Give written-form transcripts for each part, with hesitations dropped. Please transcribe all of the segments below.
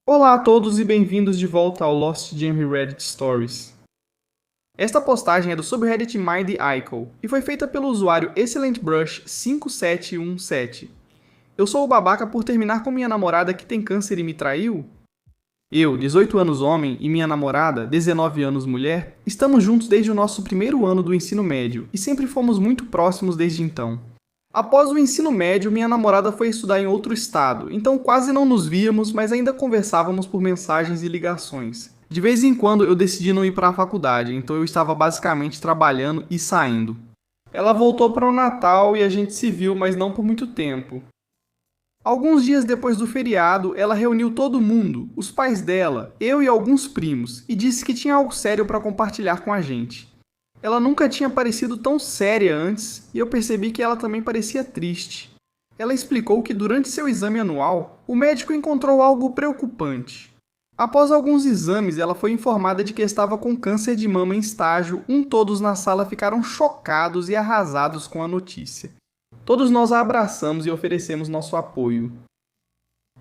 Olá a todos e bem-vindos de volta ao Lost Gem Reddit Stories. Esta postagem é do subreddit MindICO e foi feita pelo usuário ExcellentBrush5717. Eu sou o babaca por terminar com minha namorada que tem câncer e me traiu? Eu, 18 anos homem, e minha namorada, 19 anos mulher, estamos juntos desde o nosso primeiro ano do ensino médio e sempre fomos muito próximos desde então. Após o ensino médio, minha namorada foi estudar em outro estado, então quase não nos víamos, mas ainda conversávamos por mensagens e ligações. De vez em quando eu decidi não ir para a faculdade, então eu estava basicamente trabalhando e saindo. Ela voltou para o Natal e a gente se viu, mas não por muito tempo. Alguns dias depois do feriado, ela reuniu todo mundo, os pais dela, eu e alguns primos, e disse que tinha algo sério para compartilhar com a gente. Ela nunca tinha parecido tão séria antes e eu percebi que ela também parecia triste. Ela explicou que durante seu exame anual, o médico encontrou algo preocupante. Após alguns exames, ela foi informada de que estava com câncer de mama em estágio 1. Todos na sala ficaram chocados e arrasados com a notícia. Todos nós a abraçamos e oferecemos nosso apoio.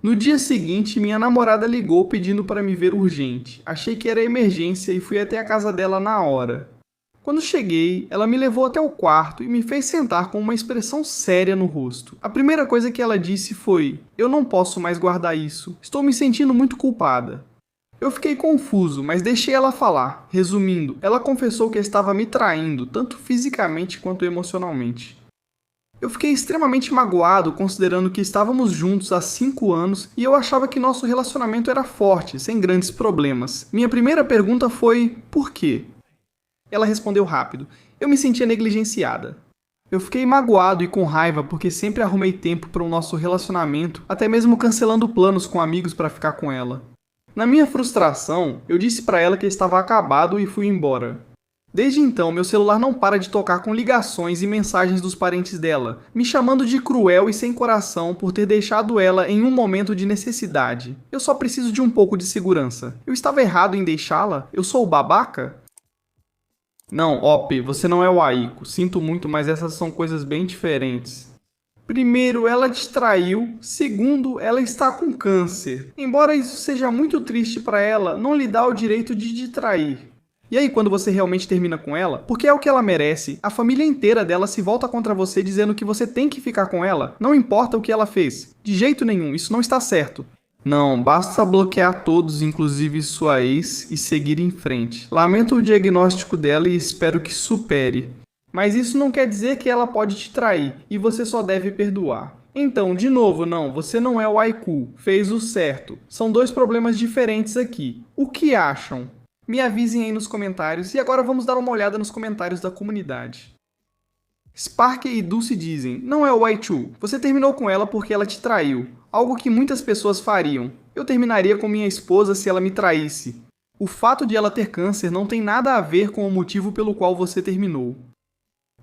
No dia seguinte, minha namorada ligou pedindo para me ver urgente. Achei que era emergência e fui até a casa dela na hora. Quando cheguei, ela me levou até o quarto e me fez sentar com uma expressão séria no rosto. A primeira coisa que ela disse foi: "Eu não posso mais guardar isso. Estou me sentindo muito culpada." Eu fiquei confuso, mas deixei ela falar. Resumindo, ela confessou que estava me traindo, tanto fisicamente quanto emocionalmente. Eu fiquei extremamente magoado considerando que estávamos juntos há 5 anos e eu achava que nosso relacionamento era forte, sem grandes problemas. Minha primeira pergunta foi: por quê? Ela respondeu rápido: "Eu me sentia negligenciada." Eu fiquei magoado e com raiva porque sempre arrumei tempo para o nosso relacionamento, até mesmo cancelando planos com amigos para ficar com ela. Na minha frustração, eu disse para ela que estava acabado e fui embora. Desde então, meu celular não para de tocar com ligações e mensagens dos parentes dela, me chamando de cruel e sem coração por ter deixado ela em um momento de necessidade. Eu só preciso de um pouco de segurança. Eu estava errado em deixá-la? Eu sou o babaca? Não, Op, você não é o Aiko. Sinto muito, mas essas são coisas bem diferentes. Primeiro, ela te traiu. Segundo, ela está com câncer. Embora isso seja muito triste para ela, não lhe dá o direito de te trair. E aí, quando você realmente termina com ela, porque é o que ela merece, a família inteira dela se volta contra você dizendo que você tem que ficar com ela, não importa o que ela fez. De jeito nenhum, isso não está certo. Não, basta bloquear todos, inclusive sua ex, e seguir em frente. Lamento o diagnóstico dela e espero que supere. Mas isso não quer dizer que ela pode te trair, e você só deve perdoar. Então, de novo, não, você não é o Aiku, fez o certo. São dois problemas diferentes aqui. O que acham? Me avisem aí nos comentários, e agora vamos dar uma olhada nos comentários da comunidade. Spark e Dulce dizem: "Não é o Waichu, você terminou com ela porque ela te traiu. Algo que muitas pessoas fariam. Eu terminaria com minha esposa se ela me traísse. O fato de ela ter câncer não tem nada a ver com o motivo pelo qual você terminou."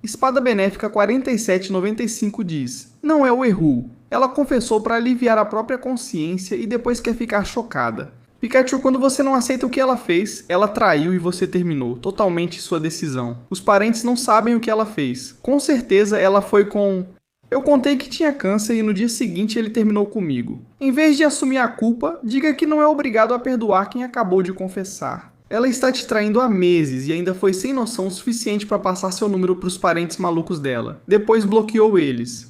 Espada Benéfica 4795 diz: "Não é o Erru. Ela confessou para aliviar a própria consciência e depois quer ficar chocada. Pikachu, quando você não aceita o que ela fez, ela traiu e você terminou. Totalmente sua decisão. Os parentes não sabem o que ela fez. Com certeza ela foi com... Eu contei que tinha câncer e no dia seguinte ele terminou comigo. Em vez de assumir a culpa, diga que não é obrigado a perdoar quem acabou de confessar. Ela está te traindo há meses e ainda foi sem noção o suficiente para passar seu número para os parentes malucos dela. Depois bloqueou eles.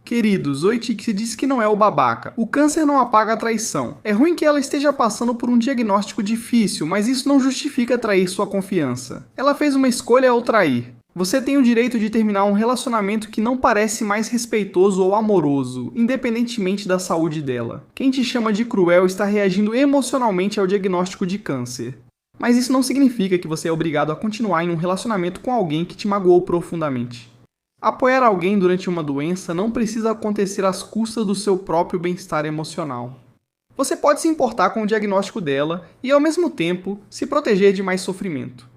Queridos, Oitix disse que não é o babaca. O câncer não apaga a traição. É ruim que ela esteja passando por um diagnóstico difícil, mas isso não justifica trair sua confiança. Ela fez uma escolha ao trair. Você tem o direito de terminar um relacionamento que não parece mais respeitoso ou amoroso, independentemente da saúde dela. Quem te chama de cruel está reagindo emocionalmente ao diagnóstico de câncer. Mas isso não significa que você é obrigado a continuar em um relacionamento com alguém que te magoou profundamente. Apoiar alguém durante uma doença não precisa acontecer às custas do seu próprio bem-estar emocional. Você pode se importar com o diagnóstico dela e, ao mesmo tempo, se proteger de mais sofrimento.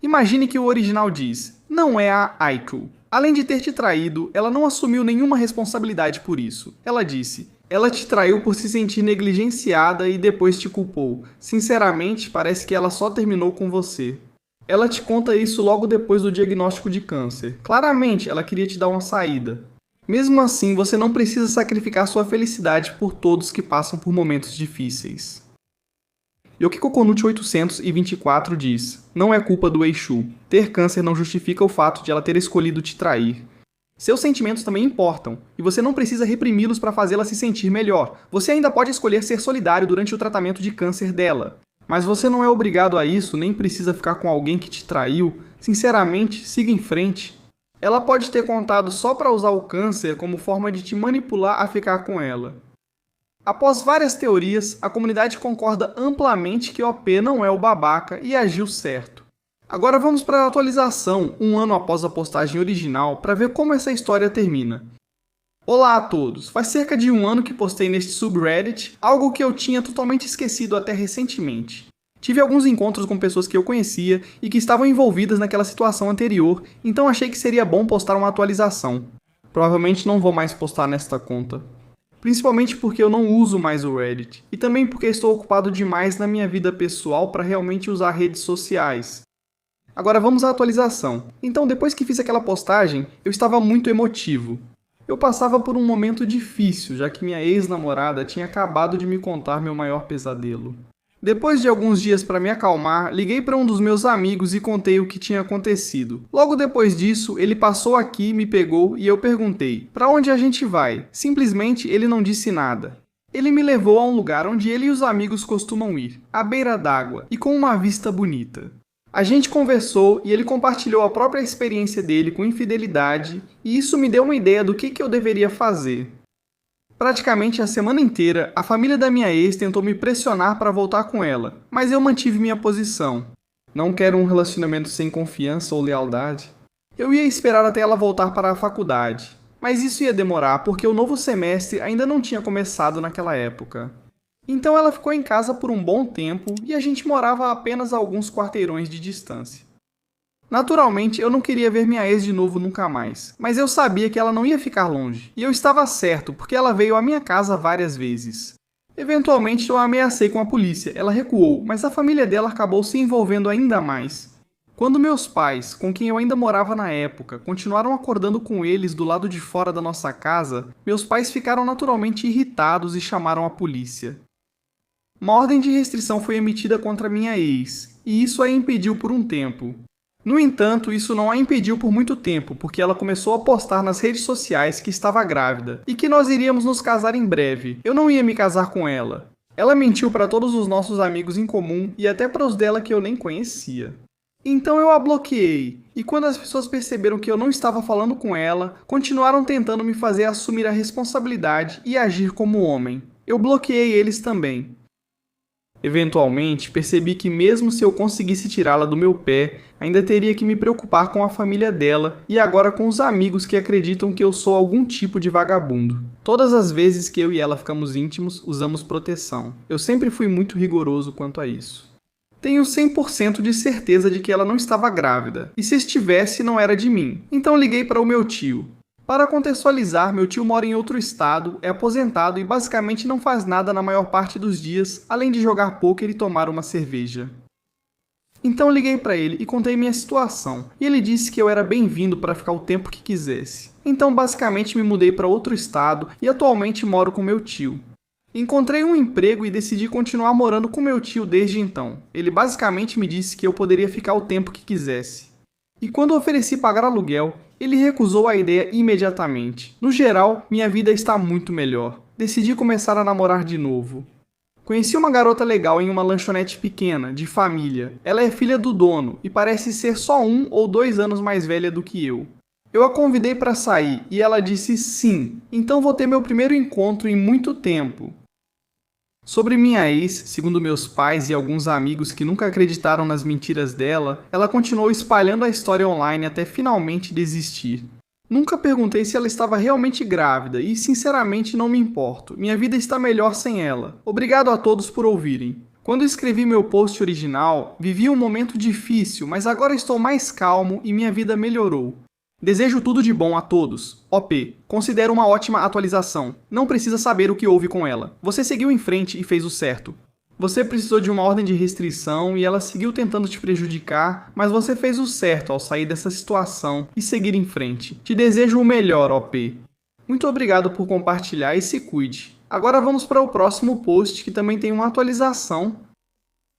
Imagine que o original diz: "Não é a Aiko. Além de ter te traído, ela não assumiu nenhuma responsabilidade por isso. Ela disse: ela te traiu por se sentir negligenciada e depois te culpou. Sinceramente, parece que ela só terminou com você." Ela te conta isso logo depois do diagnóstico de câncer. Claramente, ela queria te dar uma saída. Mesmo assim, você não precisa sacrificar sua felicidade por todos que passam por momentos difíceis. Yokiko 824 diz: não é culpa do Exu. Ter câncer não justifica o fato de ela ter escolhido te trair. Seus sentimentos também importam, e você não precisa reprimi-los para fazê-la se sentir melhor. Você ainda pode escolher ser solidário durante o tratamento de câncer dela. Mas você não é obrigado a isso, nem precisa ficar com alguém que te traiu. Sinceramente, siga em frente. Ela pode ter contado só para usar o câncer como forma de te manipular a ficar com ela. Após várias teorias, a comunidade concorda amplamente que OP não é o babaca e agiu certo. Agora vamos para a atualização, um ano após a postagem original, para ver como essa história termina. Olá a todos! Faz cerca de um ano que postei neste subreddit, algo que eu tinha totalmente esquecido até recentemente. Tive alguns encontros com pessoas que eu conhecia e que estavam envolvidas naquela situação anterior, então achei que seria bom postar uma atualização. Provavelmente não vou mais postar nesta conta. Principalmente porque eu não uso mais o Reddit, e também porque estou ocupado demais na minha vida pessoal para realmente usar redes sociais. Agora vamos à atualização. Então, depois que fiz aquela postagem, eu estava muito emotivo. Eu passava por um momento difícil, já que minha ex-namorada tinha acabado de me contar meu maior pesadelo. Depois de alguns dias para me acalmar, liguei para um dos meus amigos e contei o que tinha acontecido. Logo depois disso, ele passou aqui, me pegou e eu perguntei: "Para onde a gente vai?" Simplesmente ele não disse nada. Ele me levou a um lugar onde ele e os amigos costumam ir, à beira d'água e com uma vista bonita. A gente conversou e ele compartilhou a própria experiência dele com infidelidade, e isso me deu uma ideia do que eu deveria fazer. Praticamente a semana inteira, a família da minha ex tentou me pressionar para voltar com ela, mas eu mantive minha posição. Não quero um relacionamento sem confiança ou lealdade. Eu ia esperar até ela voltar para a faculdade, mas isso ia demorar porque o novo semestre ainda não tinha começado naquela época. Então ela ficou em casa por um bom tempo e a gente morava a apenas alguns quarteirões de distância. Naturalmente, eu não queria ver minha ex de novo nunca mais, mas eu sabia que ela não ia ficar longe, e eu estava certo porque ela veio à minha casa várias vezes. Eventualmente eu a ameacei com a polícia, ela recuou, mas a família dela acabou se envolvendo ainda mais. Quando meus pais, com quem eu ainda morava na época, continuaram acordando com eles do lado de fora da nossa casa, meus pais ficaram naturalmente irritados e chamaram a polícia. Uma ordem de restrição foi emitida contra minha ex, e isso a impediu por um tempo. No entanto, isso não a impediu por muito tempo, porque ela começou a postar nas redes sociais que estava grávida e que nós iríamos nos casar em breve. Eu não ia me casar com ela. Ela mentiu para todos os nossos amigos em comum e até para os dela que eu nem conhecia. Então eu a bloqueei, e quando as pessoas perceberam que eu não estava falando com ela, continuaram tentando me fazer assumir a responsabilidade e agir como homem. Eu bloqueei eles também. Eventualmente, percebi que mesmo se eu conseguisse tirá-la do meu pé, ainda teria que me preocupar com a família dela e agora com os amigos que acreditam que eu sou algum tipo de vagabundo. Todas as vezes que eu e ela ficamos íntimos, usamos proteção. Eu sempre fui muito rigoroso quanto a isso. Tenho 100% de certeza de que ela não estava grávida, e se estivesse, não era de mim. Então liguei para o meu tio. Para contextualizar, meu tio mora em outro estado, é aposentado e basicamente não faz nada na maior parte dos dias, além de jogar pôquer e tomar uma cerveja. Então liguei para ele e contei minha situação, e ele disse que eu era bem-vindo para ficar o tempo que quisesse. Então basicamente me mudei para outro estado e atualmente moro com meu tio. Encontrei um emprego e decidi continuar morando com meu tio desde então. Ele basicamente me disse que eu poderia ficar o tempo que quisesse. E quando ofereci pagar aluguel, ele recusou a ideia imediatamente. No geral, minha vida está muito melhor. Decidi começar a namorar de novo. Conheci uma garota legal em uma lanchonete pequena, de família. Ela é filha do dono e parece ser só 1 ou 2 anos mais velha do que eu. Eu a convidei para sair e ela disse sim, então vou ter meu primeiro encontro em muito tempo. Sobre minha ex, segundo meus pais e alguns amigos que nunca acreditaram nas mentiras dela, ela continuou espalhando a história online até finalmente desistir. Nunca perguntei se ela estava realmente grávida e, sinceramente, não me importo. Minha vida está melhor sem ela. Obrigado a todos por ouvirem. Quando escrevi meu post original, vivi um momento difícil, mas agora estou mais calmo e minha vida melhorou. Desejo tudo de bom a todos. OP, considero uma ótima atualização. Não precisa saber o que houve com ela. Você seguiu em frente e fez o certo. Você precisou de uma ordem de restrição e ela seguiu tentando te prejudicar, mas você fez o certo ao sair dessa situação e seguir em frente. Te desejo o melhor, OP. Muito obrigado por compartilhar e se cuide. Agora vamos para o próximo post, que também tem uma atualização.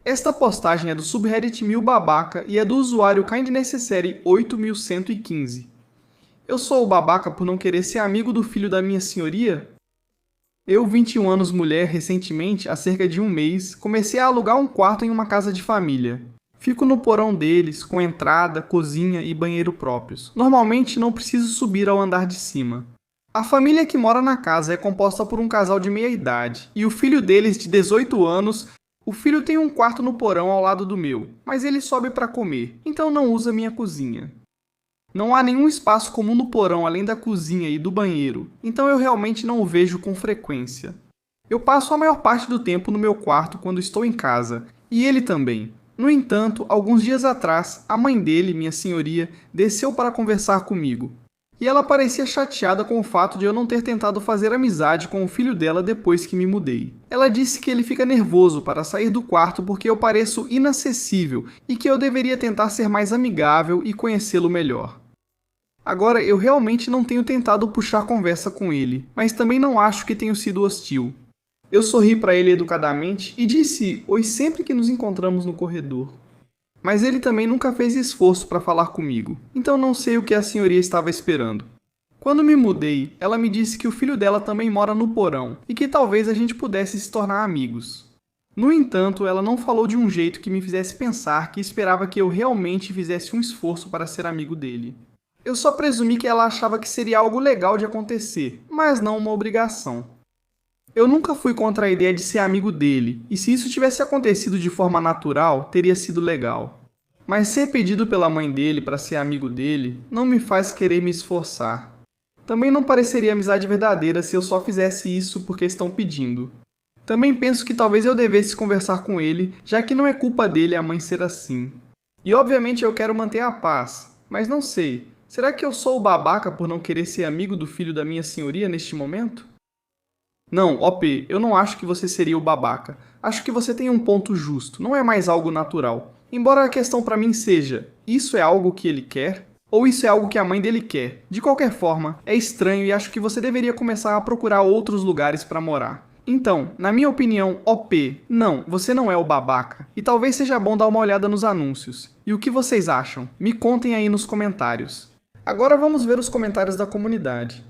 Esta postagem é do subreddit MilBabaca e é do usuário KindNecessary 8115. Eu sou o babaca por não querer ser amigo do filho da minha senhoria? Eu, 21 anos mulher, recentemente, há cerca de um mês, comecei a alugar um quarto em uma casa de família. Fico no porão deles, com entrada, cozinha e banheiro próprios. Normalmente não preciso subir ao andar de cima. A família que mora na casa é composta por um casal de meia idade, e o filho deles, de 18 anos, o filho tem um quarto no porão ao lado do meu, mas ele sobe para comer, então não usa minha cozinha. Não há nenhum espaço comum no porão além da cozinha e do banheiro, então eu realmente não o vejo com frequência. Eu passo a maior parte do tempo no meu quarto quando estou em casa, e ele também. No entanto, alguns dias atrás, a mãe dele, minha senhoria, desceu para conversar comigo. E ela parecia chateada com o fato de eu não ter tentado fazer amizade com o filho dela depois que me mudei. Ela disse que ele fica nervoso para sair do quarto porque eu pareço inacessível e que eu deveria tentar ser mais amigável e conhecê-lo melhor. Agora, eu realmente não tenho tentado puxar conversa com ele, mas também não acho que tenho sido hostil. Eu sorri para ele educadamente e disse oi sempre que nos encontramos no corredor. Mas ele também nunca fez esforço para falar comigo, então não sei o que a senhoria estava esperando. Quando me mudei, ela me disse que o filho dela também mora no porão e que talvez a gente pudesse se tornar amigos. No entanto, ela não falou de um jeito que me fizesse pensar que esperava que eu realmente fizesse um esforço para ser amigo dele. Eu só presumi que ela achava que seria algo legal de acontecer, mas não uma obrigação. Eu nunca fui contra a ideia de ser amigo dele, e se isso tivesse acontecido de forma natural, teria sido legal. Mas ser pedido pela mãe dele para ser amigo dele não me faz querer me esforçar. Também não pareceria amizade verdadeira se eu só fizesse isso porque estão pedindo. Também penso que talvez eu devesse conversar com ele, já que não é culpa dele a mãe ser assim. E obviamente eu quero manter a paz, mas não sei, será que eu sou o babaca por não querer ser amigo do filho da minha senhoria neste momento? Não, OP, eu não acho que você seria o babaca. Acho que você tem um ponto justo, não é mais algo natural. Embora a questão pra mim seja, isso é algo que ele quer? Ou isso é algo que a mãe dele quer? De qualquer forma, é estranho e acho que você deveria começar a procurar outros lugares pra morar. Então, na minha opinião, OP, não, você não é o babaca. E talvez seja bom dar uma olhada nos anúncios. E o que vocês acham? Me contem aí nos comentários. Agora vamos ver os comentários da comunidade.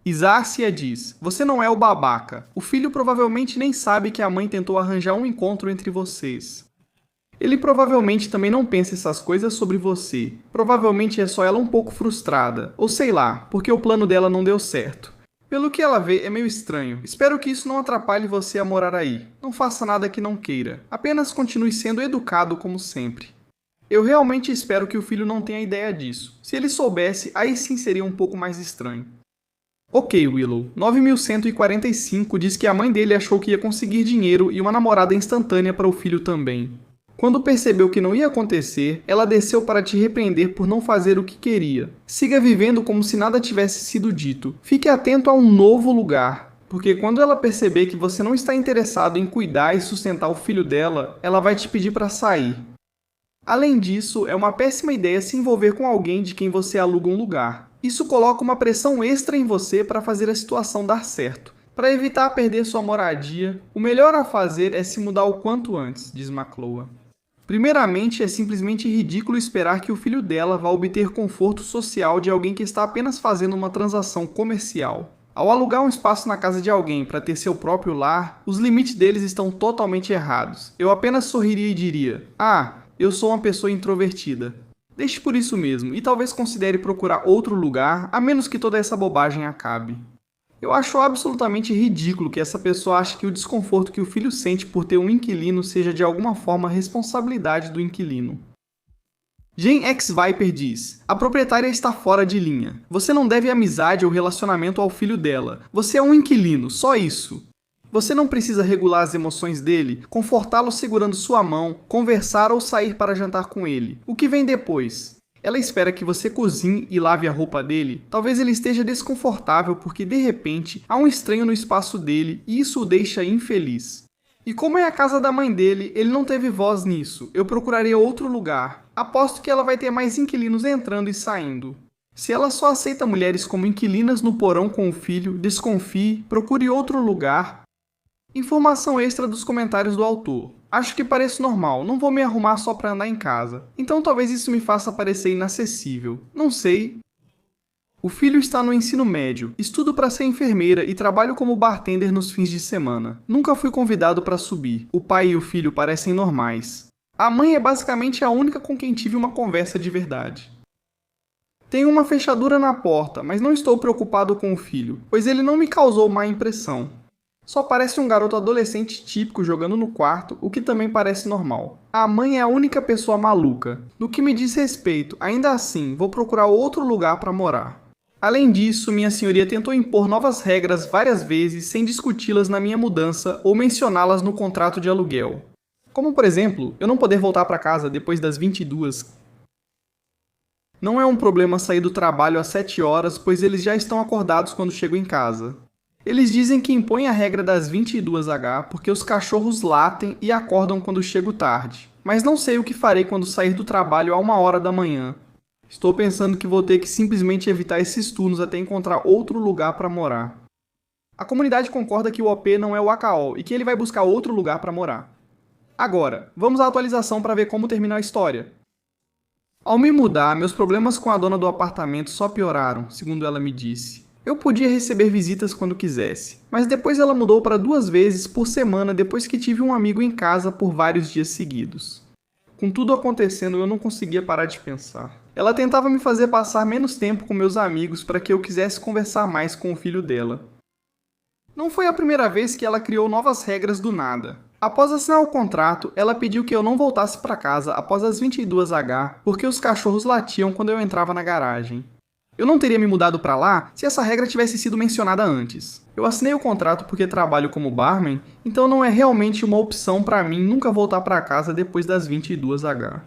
Isárcia diz, você não é o babaca. O filho provavelmente nem sabe que a mãe tentou arranjar um encontro entre vocês. Ele provavelmente também não pensa essas coisas sobre você. Provavelmente é só ela um pouco frustrada. Ou sei lá, porque o plano dela não deu certo. Pelo que ela vê, é meio estranho. Espero que isso não atrapalhe você a morar aí. Não faça nada que não queira. Apenas continue sendo educado como sempre. Eu realmente espero que o filho não tenha ideia disso. Se ele soubesse, aí sim seria um pouco mais estranho. Ok, Willow. 9145 diz que a mãe dele achou que ia conseguir dinheiro e uma namorada instantânea para o filho também. Quando percebeu que não ia acontecer, ela desceu para te repreender por não fazer o que queria. Siga vivendo como se nada tivesse sido dito. Fique atento a um novo lugar, porque quando ela perceber que você não está interessado em cuidar e sustentar o filho dela, ela vai te pedir para sair. Além disso, é uma péssima ideia se envolver com alguém de quem você aluga um lugar. Isso coloca uma pressão extra em você para fazer a situação dar certo. Para evitar perder sua moradia, o melhor a fazer é se mudar o quanto antes, diz Macloa. Primeiramente, é simplesmente ridículo esperar que o filho dela vá obter conforto social de alguém que está apenas fazendo uma transação comercial. Ao alugar um espaço na casa de alguém para ter seu próprio lar, os limites deles estão totalmente errados. Eu apenas sorriria e diria, eu sou uma pessoa introvertida. Deixe por isso mesmo, e talvez considere procurar outro lugar, a menos que toda essa bobagem acabe. Eu acho absolutamente ridículo que essa pessoa ache que o desconforto que o filho sente por ter um inquilino seja de alguma forma responsabilidade do inquilino. Gen X Viper diz, a proprietária está fora de linha. Você não deve amizade ou relacionamento ao filho dela. Você é um inquilino, só isso. Você não precisa regular as emoções dele, confortá-lo segurando sua mão, conversar ou sair para jantar com ele. O que vem depois? Ela espera que você cozinhe e lave a roupa dele. Talvez ele esteja desconfortável porque, de repente, há um estranho no espaço dele e isso o deixa infeliz. E como é a casa da mãe dele, ele não teve voz nisso. Eu procuraria outro lugar. Aposto que ela vai ter mais inquilinos entrando e saindo. Se ela só aceita mulheres como inquilinas no porão com o filho, desconfie, procure outro lugar. Informação extra dos comentários do autor. Acho que pareço normal, não vou me arrumar só pra andar em casa. Então talvez isso me faça parecer inacessível. Não sei. O filho está no ensino médio, estudo para ser enfermeira e trabalho como bartender nos fins de semana. Nunca fui convidado para subir. O pai e o filho parecem normais. A mãe é basicamente a única com quem tive uma conversa de verdade. Tenho uma fechadura na porta, mas não estou preocupado com o filho, pois ele não me causou má impressão. Só parece um garoto adolescente típico jogando no quarto, o que também parece normal. A mãe é a única pessoa maluca. No que me diz respeito, ainda assim, vou procurar outro lugar para morar. Além disso, minha senhoria tentou impor novas regras várias vezes sem discuti-las na minha mudança ou mencioná-las no contrato de aluguel. Como, por exemplo, eu não poder voltar para casa depois das 22. Não é um problema sair do trabalho às 7 horas, pois eles já estão acordados quando chego em casa. Eles dizem que impõem a regra das 22h porque os cachorros latem e acordam quando chego tarde. Mas não sei o que farei quando sair do trabalho a 1h da manhã. Estou pensando que vou ter que simplesmente evitar esses turnos até encontrar outro lugar para morar. A comunidade concorda que o OP não é o AKO e que ele vai buscar outro lugar para morar. Agora, vamos à atualização para ver como termina a história. Ao me mudar, meus problemas com a dona do apartamento só pioraram, segundo ela me disse. Eu podia receber visitas quando quisesse, mas depois ela mudou para 2 vezes por semana depois que tive um amigo em casa por vários dias seguidos. Com tudo acontecendo, eu não conseguia parar de pensar. Ela tentava me fazer passar menos tempo com meus amigos para que eu quisesse conversar mais com o filho dela. Não foi a primeira vez que ela criou novas regras do nada. Após assinar o contrato, ela pediu que eu não voltasse para casa após as 22h porque os cachorros latiam quando eu entrava na garagem. Eu não teria me mudado para lá se essa regra tivesse sido mencionada antes. Eu assinei o contrato porque trabalho como barman, então não é realmente uma opção para mim nunca voltar para casa depois das 22h.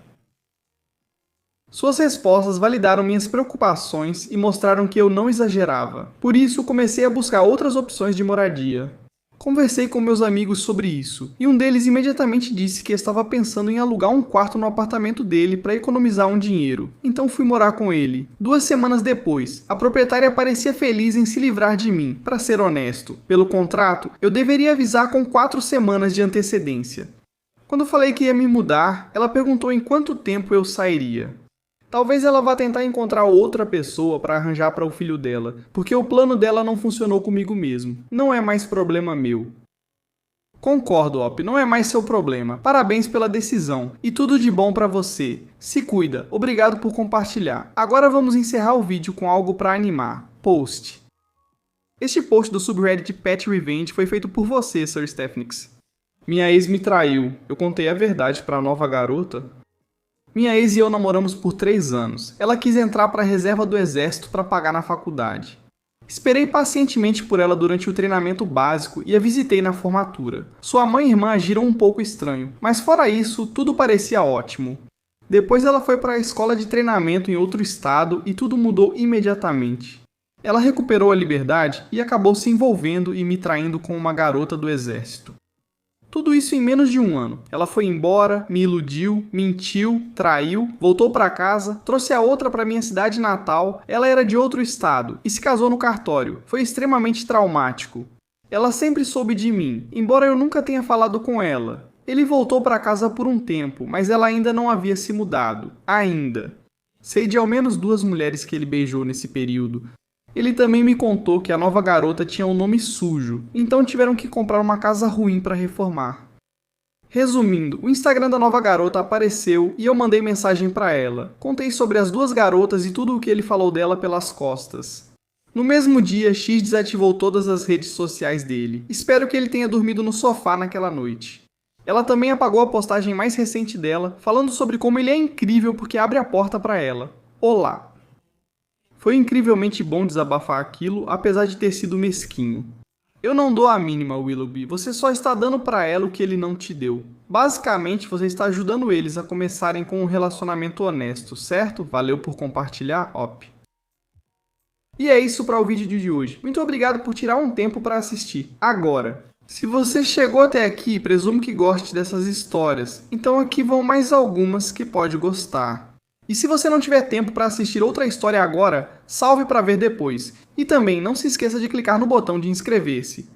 Suas respostas validaram minhas preocupações e mostraram que eu não exagerava. Por isso, comecei a buscar outras opções de moradia. Conversei com meus amigos sobre isso, e um deles imediatamente disse que estava pensando em alugar um quarto no apartamento dele para economizar um dinheiro. Então fui morar com ele. 2 semanas depois, a proprietária parecia feliz em se livrar de mim. Para ser honesto, pelo contrato, eu deveria avisar com 4 semanas de antecedência. Quando falei que ia me mudar, ela perguntou em quanto tempo eu sairia. Talvez ela vá tentar encontrar outra pessoa para arranjar para o filho dela, porque o plano dela não funcionou comigo mesmo. Não é mais problema meu. Concordo, Op, não é mais seu problema. Parabéns pela decisão. E tudo de bom para você. Se cuida. Obrigado por compartilhar. Agora vamos encerrar o vídeo com algo para animar. Post. Este post do subreddit Pet Revenge foi feito por você, Sir Stephnix. Minha ex me traiu. Eu contei a verdade para a nova garota? Minha ex e eu namoramos por 3 anos. Ela quis entrar para a reserva do exército para pagar na faculdade. Esperei pacientemente por ela durante o treinamento básico e a visitei na formatura. Sua mãe e irmã agiram um pouco estranho, mas fora isso, tudo parecia ótimo. Depois ela foi para a escola de treinamento em outro estado e tudo mudou imediatamente. Ela recuperou a liberdade e acabou se envolvendo e me traindo com uma garota do exército. Tudo isso em menos de 1 ano. Ela foi embora, me iludiu, mentiu, traiu, voltou para casa, trouxe a outra para minha cidade natal, ela era de outro estado e se casou no cartório. Foi extremamente traumático. Ela sempre soube de mim, embora eu nunca tenha falado com ela. Ele voltou para casa por um tempo, mas ela ainda não havia se mudado. Ainda. Sei de ao menos 2 mulheres que ele beijou nesse período. Ele também me contou que a nova garota tinha um nome sujo, então tiveram que comprar uma casa ruim para reformar. Resumindo, o Instagram da nova garota apareceu e eu mandei mensagem para ela. Contei sobre as 2 garotas e tudo o que ele falou dela pelas costas. No mesmo dia, X desativou todas as redes sociais dele. Espero que ele tenha dormido no sofá naquela noite. Ela também apagou a postagem mais recente dela, falando sobre como ele é incrível porque abre a porta para ela. Olá. Foi incrivelmente bom desabafar aquilo, apesar de ter sido mesquinho. Eu não dou a mínima, Willoughby. Você só está dando para ela o que ele não te deu. Basicamente, você está ajudando eles a começarem com um relacionamento honesto, certo? Valeu por compartilhar, Op. E é isso para o vídeo de hoje. Muito obrigado por tirar um tempo para assistir. Agora, se você chegou até aqui, presumo que goste dessas histórias. Então aqui vão mais algumas que pode gostar. E se você não tiver tempo para assistir outra história agora, salve para ver depois. E também não se esqueça de clicar no botão de inscrever-se.